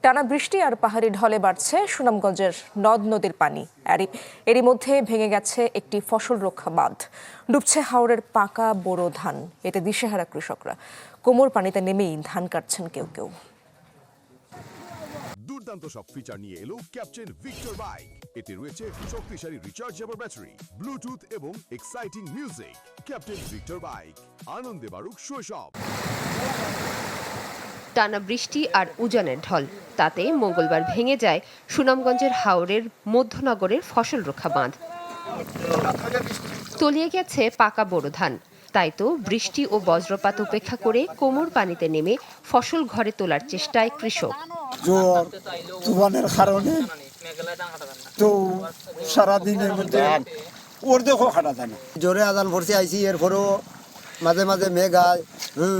টানা বৃষ্টি আর পাহাড়ি ঢলে বাড়ছে সুনামগঞ্জের নদ নদীর পানি। এরই মধ্যে ভেঙে গেছে একটি ফসল রক্ষা বাঁধ। ডুবছে হাওরের পাকা বোরো ধান। এতে দিশেহারা কৃষকরা। কোমর পানিতে নেমেই ধান কাটছেন কেউ কেউ। দুর্দান্ত সব ফিচার নিয়ে এলো ক্যাপ্টেন ভিক্টর বাইক। এতে রয়েছে শক্তিশালী রিচার্জেবল ব্যাটারি, ব্লুটুথ এবং exciting music. Captain Victor bike, আনন্দে বাড়ুক শৈশব। টানা বৃষ্টি আর উজানের ঢল, তাতে মঙ্গলবার ভেঙে যায় সুনামগঞ্জের হাওরের মধ্যনগরের ফসল রক্ষা বাঁধ। তলিয়ে গেছে পাকা বোরো ধান। তাই তো বৃষ্টি ও বজ্রপাত উপেক্ষা করে কোমর পানিতে নেমে ফসল ঘরে তোলার চেষ্টায় কৃষক। জ্বর তুফানের কারণে তো সারাদিনের মধ্যে ওর দেখো খাটা যায় না। জোরে আদান ভরসে আইসি, এরপরও মাঝে মাঝে মেঘ আয়,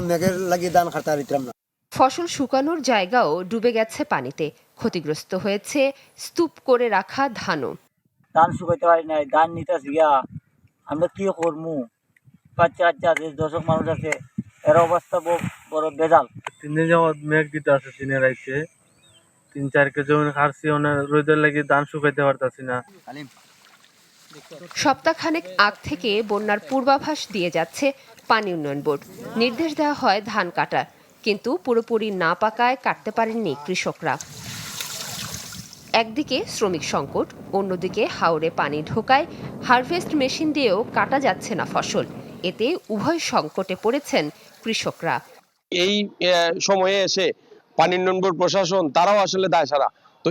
মেঘের লাগি ধান খাটা দিতাম না। ফসল শুকানোর জায়গাও ডুবে গেছে পানিতে। ক্ষতিগ্রস্ত হয়েছে স্তূপ করে রাখা ধানও। ধান শুকাইতে পারি নাই, ধান নিতেছি গিয়া আমরা কি করবো? বাচ্চা বাচ্চা আছে, দর্শক মানুষ আছে, এর অবস্থা বড় বেজাল। 3 দিন যাবত মেঘ দিতে আছে, দিনের আইছে 3-4 কেজি জমি খারছি, রোদের লাগি ধান শুকাইতে পারতাছি না। সপ্তাহখানেক আগ থেকে বন্যার পূর্বাভাস দিয়ে যাচ্ছে পানি উন্নয়ন বোর্ড। নির্দেশ দেওয়া হয় ধান কাটার, কিন্তু পুরোপুরি না পাকায় কাটতে পারেননি কৃষকরা। একদিকে শ্রমিক সংকট, অন্যদিকে হাওরে পানি ঢোকায় হারভেস্ট মেশিন দিয়েও কাটা যাচ্ছে না ফসল। এতে উভয় সংকটে পড়েছেন কৃষকরা। এই সময়ে এসে পানি উন্নয়ন বোর্ড প্রশাসন তারাও আসলে দায় সারা। তো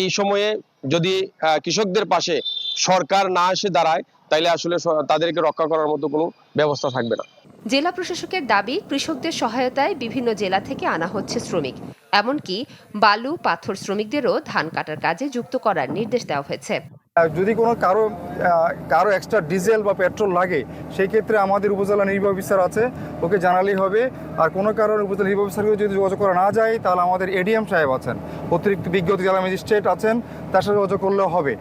এই সময়ে যদি কৃষকদের পাশে সরকার না এসে দাঁড়ায়, তাইলে আসলে তাদেরকে রক্ষা করার মতো কোনো ব্যবস্থা থাকবে না। জেলা প্রশাসকের দাবি, কৃষকদের সহায়তায় বিভিন্ন জেলা থেকে আনা হচ্ছে শ্রমিক। এমনকি বালু পাথর শ্রমিকদেরও ধান কাটার কাজে যুক্ত করার নির্দেশ দেওয়া হয়েছে। যদি কোনো কারো এক্সট্রা ডিজেল বা পেট্রোল লাগে, সেই ক্ষেত্রে আমাদের উপজেলা নির্বাহী অফিসার আছে, ওকে জানালেই হবে। আর কোনো কারণে উপজেলা নির্বাহী অফিসারকে যদি যোগাযোগ করা না যায়, তাহলে আমাদের এডিএম সাহেব আছেন, অতিরিক্ত বিজ্ঞ জেলা ম্যাজিস্ট্রেট আছেন, তার সাথে যোগাযোগ করলেও হবে।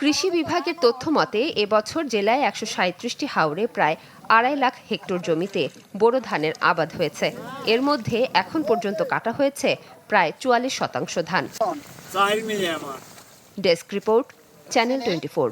কৃষি বিভাগের তথ্য মতে এবছর জেলায় 137টি হাওরে প্রায় 2.5 লাখ হেক্টর জমিতে বোরো ধানের আবাদ হয়েছে। এর মধ্যে এখন পর্যন্ত কাটা হয়েছে প্রায় 44% ধান। Desk report, channel 24।